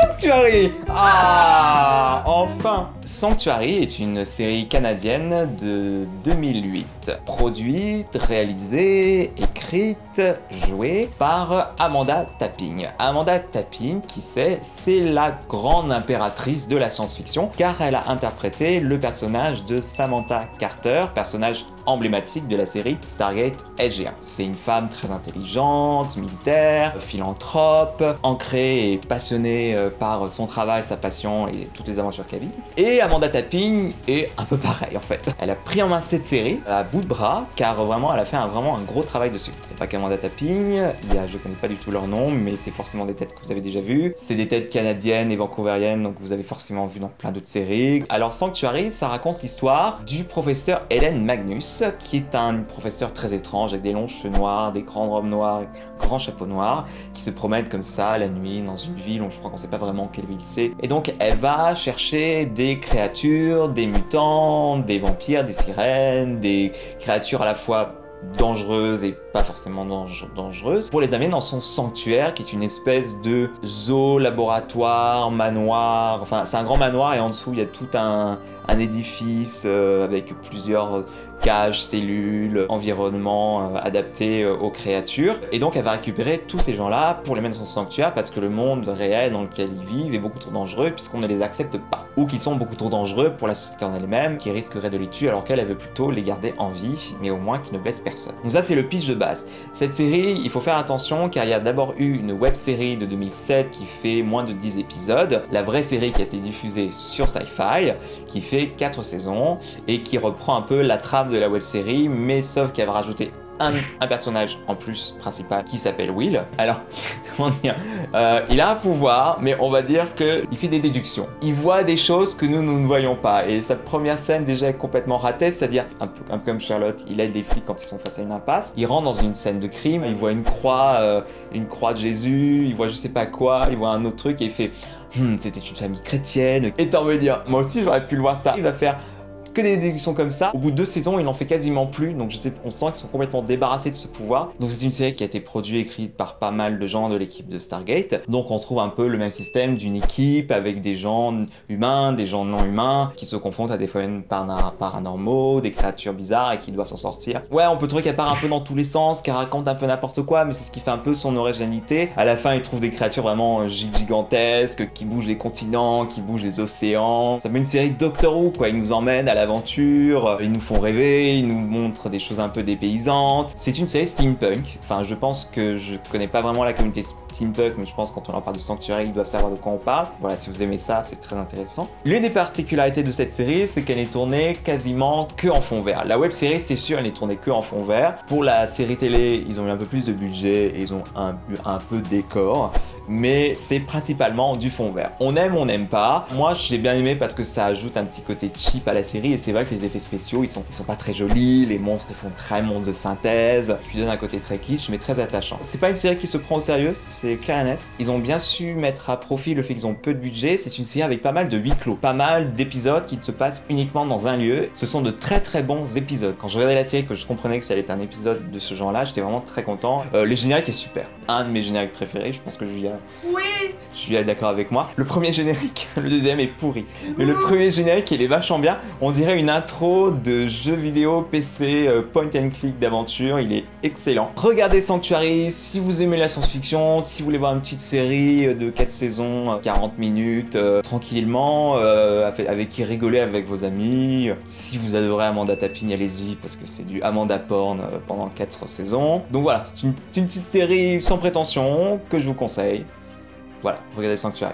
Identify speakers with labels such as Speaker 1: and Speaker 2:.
Speaker 1: Sanctuary! Ah, enfin! Sanctuary est une série canadienne de 2008, produite, réalisée, écrite, jouée par Amanda Tapping. Amanda Tapping, qui c'est la grande impératrice de la science-fiction, car elle a interprété le personnage de Samantha Carter, personnage emblématique de la série Stargate SG-1. C'est une femme très intelligente, militaire, philanthrope, ancrée et passionnée par son travail, sa passion et toutes les aventures qu'elle vit. Et Amanda Tapping est un peu pareil en fait. Elle a pris en main cette série à bout de bras, car vraiment elle a fait vraiment un gros travail dessus. Il n'y a pas qu'Amanda Tapping, je connais pas du tout leur nom, mais c'est forcément des têtes que vous avez déjà vues. C'est des têtes canadiennes et vancouveriennes, donc vous avez forcément vu dans plein d'autres séries. Alors Sanctuary, ça raconte l'histoire du professeur Helen Magnus, qui est un professeur très étrange avec des longs cheveux noirs, des grandes robes noires, grand chapeau noir, qui se promène comme ça la nuit dans une ville où je crois qu'on sait pas vraiment quelle ville c'est. Et donc elle va chercher des créatures, des mutants, des vampires, des sirènes, des créatures à la fois dangereuses et pas forcément dangereuses, pour les amener dans son sanctuaire, qui est une espèce de zoo, laboratoire, manoir. Enfin, c'est un grand manoir et en dessous il y a tout un édifice avec plusieurs cages, cellules, environnement adapté aux créatures. Et donc elle va récupérer tous ces gens-là pour les mettre dans son sanctuaire, parce que le monde réel dans lequel ils vivent est beaucoup trop dangereux puisqu'on ne les accepte pas. Ou qu'ils sont beaucoup trop dangereux pour la société en elle-même, qui risquerait de les tuer, alors qu'elle veut plutôt les garder en vie, mais au moins qu'ils ne blessent personne. Donc ça c'est le pitch de base. Cette série, il faut faire attention car il y a d'abord eu une web série de 2007 qui fait moins de 10 épisodes, la vraie série qui a été diffusée sur Sci-Fi, qui fait 4 saisons et qui reprend un peu la trame de la web série, mais sauf qu'elle va rajouter un personnage en plus principal qui s'appelle Will. Alors, comment dire, il a un pouvoir, mais on va dire qu'il fait des déductions. Il voit des choses que nous ne voyons pas. Et sa première scène déjà est complètement ratée, c'est-à-dire un peu comme Charlotte, il aide les flics quand ils sont face à une impasse. Il rentre dans une scène de crime, il voit une croix de Jésus, il voit je sais pas quoi, il voit un autre truc et il fait c'était une famille chrétienne. Et t'as envie de dire, moi aussi j'aurais pu le voir ça. Il va faire que des déductions comme ça. Au bout de 2 saisons, il n'en fait quasiment plus, donc on sent qu'ils sont complètement débarrassés de ce pouvoir. Donc c'est une série qui a été produite et écrite par pas mal de gens de l'équipe de Stargate. Donc on trouve un peu le même système d'une équipe avec des gens humains, des gens non humains, qui se confrontent à des phénomènes paranormaux, des créatures bizarres et qui doivent s'en sortir. Ouais, on peut trouver qu'elle part un peu dans tous les sens, qu'elle raconte un peu n'importe quoi, mais c'est ce qui fait un peu son originalité. À la fin, ils trouvent des créatures vraiment gigantesques, qui bougent les continents, qui bougent les océans. Ça fait une série de Doctor Who, quoi. Ils nous emmènent à l'aventure, ils nous font rêver, ils nous montrent des choses un peu dépaysantes. C'est une série steampunk. Enfin, je pense que je connais pas vraiment la communauté steampunk, mais je pense que quand on leur parle de Sanctuary, ils doivent savoir de quoi on parle. Voilà, si vous aimez ça, c'est très intéressant. L'une des particularités de cette série, c'est qu'elle est tournée quasiment que en fond vert. La web série, c'est sûr, elle est tournée que en fond vert. Pour la série télé, ils ont eu un peu plus de budget et ils ont eu un peu de décor, mais c'est principalement du fond vert. On aime, on n'aime pas. Moi, j'ai bien aimé parce que ça ajoute un petit côté cheap à la série, et c'est vrai que les effets spéciaux, ils sont pas très jolis, les monstres, ils font très monstres de synthèse, qui donne un côté très kitsch, mais très attachant. C'est pas une série qui se prend au sérieux, c'est clair et net. Ils ont bien su mettre à profit le fait qu'ils ont peu de budget. C'est une série avec pas mal de huis clos, pas mal d'épisodes qui se passent uniquement dans un lieu. Ce sont de très très bons épisodes. Quand je regardais la série, que je comprenais que ça allait être un épisode de ce genre-là, j'étais vraiment très content. Le générique est super. Un de mes génériques préférés, je pense que Julia...
Speaker 2: Oui,
Speaker 1: je suis d'accord avec moi. Le premier générique, le deuxième est pourri. Mais le premier générique, il est vachement bien. On dirait une intro de jeu vidéo PC point and click d'aventure. Il est excellent. Regardez Sanctuary si vous aimez la science-fiction, si vous voulez voir une petite série de 4 saisons, 40 minutes, tranquillement, avec qui rigoler avec vos amis. Si vous adorez Amanda Tapping, allez-y, parce que c'est du Amanda Porn pendant 4 saisons. Donc voilà, c'est une petite série sans prétention que je vous conseille. Voilà, regardez Sanctuary.